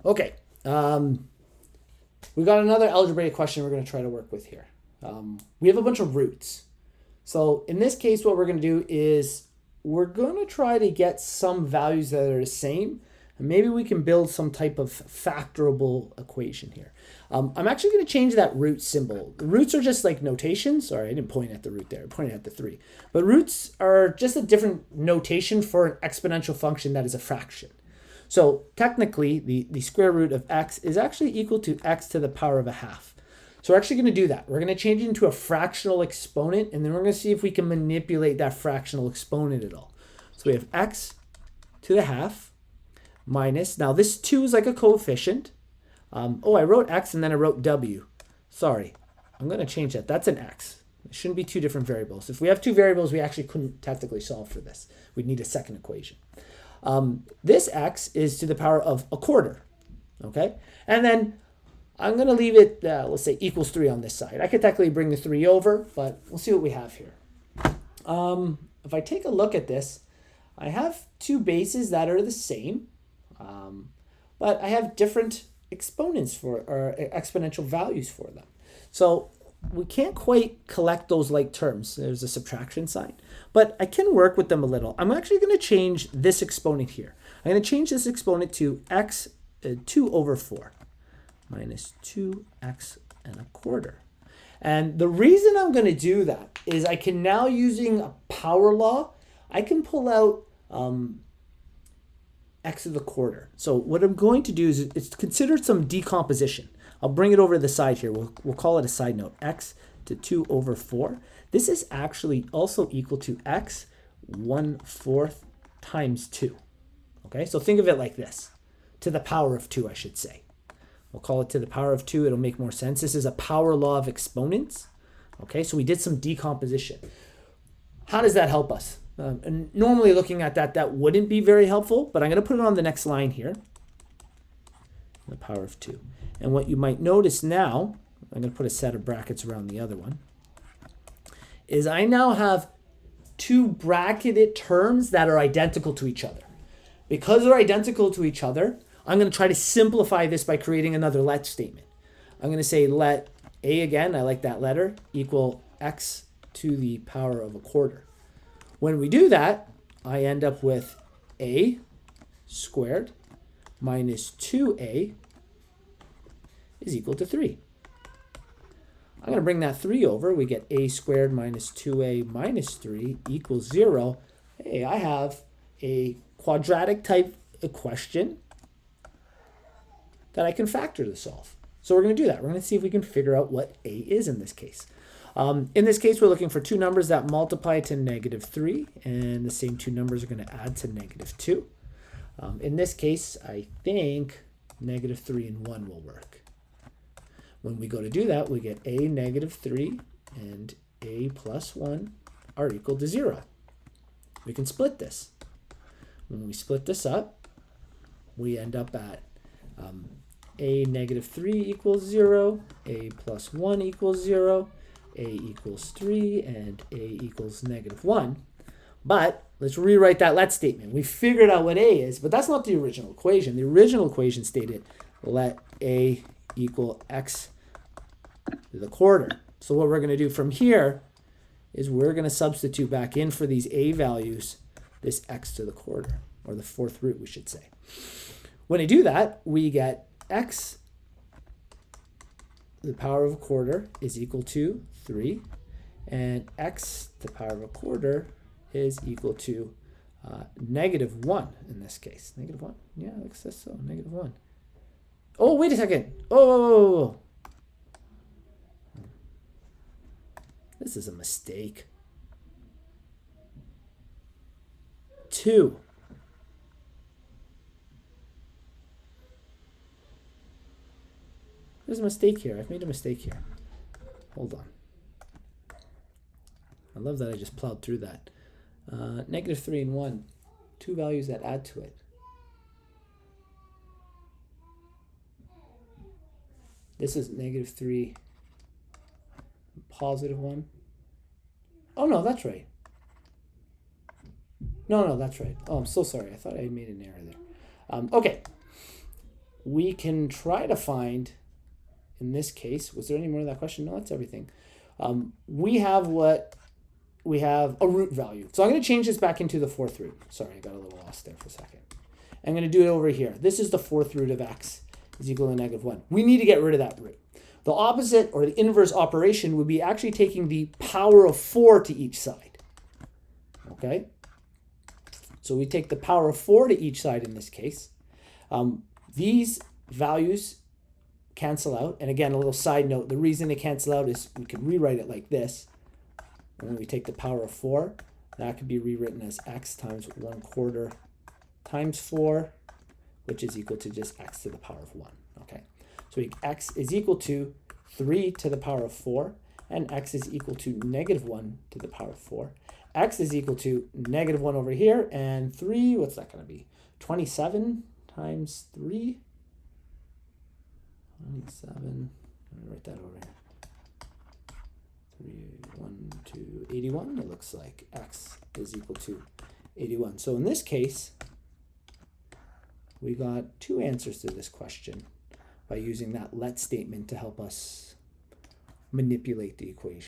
Okay. We got another algebraic question we're going to try to work with here. We have a bunch of roots. So in this case, what we're going to do is we're going to try to get some values that are the same. And maybe we can build some type of factorable equation here. I'm actually going to change that root symbol. The roots are just like notations. Sorry, I didn't point at the root there. I pointed at the 3. But roots are just a different notation for an exponential function that is a fraction. So technically, the square root of x is actually equal to x to the power of a half. So we're actually going to do that. We're going to change it into a fractional exponent, and then we're going to see if we can manipulate that fractional exponent at all. So we have x to the half minus, now this 2 is like a coefficient. I wrote x and then I wrote w. Sorry, I'm going to change that. That's an x. It shouldn't be 2 different variables. If we have 2 variables, we actually couldn't technically solve for this. We'd need a second equation. This x is to the power of a quarter, okay? And then I'm going to leave it, let's say, equals 3 on this side. I could technically bring the 3 over, but we'll see what we have here. If I take a look at this, I have 2 bases that are the same, but I have different exponents for, or exponential values for them. So we can't quite collect those like terms. There's a subtraction sign, but I can work with them a little. I'm actually going to change this exponent here. I'm going to change this exponent to x 2 over 4 minus 2x and a quarter. And the reason I'm going to do that is I can now, using a power law, I can pull out x to the quarter. So what I'm going to do is consider some decomposition. I'll bring it over to the side here. We'll call it a side note. X to 2 over 4. This is actually also equal to x 1/4 times 2. Okay, so think of it like this. To the power of 2, I should say. We'll call it to the power of 2. It'll make more sense. This is a power law of exponents. Okay, so we did some decomposition. How does that help us? And normally looking at that wouldn't be very helpful, but I'm going to put it on the next line here. The power of 2. And what you might notice now, I'm going to put a set of brackets around the other one, is I now have 2 bracketed terms that are identical to each other. Because they're identical to each other, I'm going to try to simplify this by creating another let statement. I'm going to say let a, again, I like that letter, equal x to the power of a quarter. When we do that, I end up with a squared minus 2a is equal to 3. I'm going to bring that 3 over. We get a squared minus 2a minus 3 equals 0. Hey, I have a quadratic type question that I can factor to solve. So we're going to do that. We're going to see if we can figure out what a is in this case. In this case, we're looking for 2 numbers that multiply to -3, and the same 2 numbers are going to add to -2. In this case, I think -3 and 1 will work. When we go to do that, we get a -3 and a plus 1 are equal to 0. We can split this. When we split this up, we end up at a -3 equals 0, a plus 1 equals 0, a equals 3, and a equals -1. But let's rewrite that let statement. We figured out what a is, but that's not the original equation. The original equation stated let a equal x to the quarter. So what we're going to do from here is we're going to substitute back in for these a values this x to the quarter, or the 4th root, we should say. When I do that, we get x to the power of a quarter is equal to 3, and x to the power of a quarter is equal to -1 in this case. -1? Yeah, it looks so. -1. Oh, wait a second. Oh. This is a mistake. 2. There's a mistake here. I've made a mistake here. Hold on. I love that I just plowed through that. -3 and 1. 2 values that add to it. This is -3, +1. Oh, no, that's right. No, that's right. Oh, I'm so sorry. I thought I made an error there. Okay. we can try to find, in this case, was there any more to that question? No, that's everything. We have a root value. So I'm going to change this back into the fourth root. Sorry, I got a little lost there for a second. I'm going to do it over here. This is the fourth root of x is equal to -1. We need to get rid of that root. The opposite or the inverse operation would be actually taking the power of 4 to each side. Okay? So we take the power of 4 to each side in this case. These values cancel out. And again, a little side note, the reason they cancel out is we can rewrite it like this. And when we take the power of 4, that could be rewritten as x times 1/4 times 4, which is equal to just x to the power of 1. Okay, so x is equal to 3 to the power of 4, and x is equal to -1 to the power of 4. X is equal to -1 over here, and 3, what's that going to be? 27 times 3. 27, let me write that over here. 3, 1, 2, 81. It looks like x is equal to 81. So in this case, we got 2 answers to this question by using that let statement to help us manipulate the equation.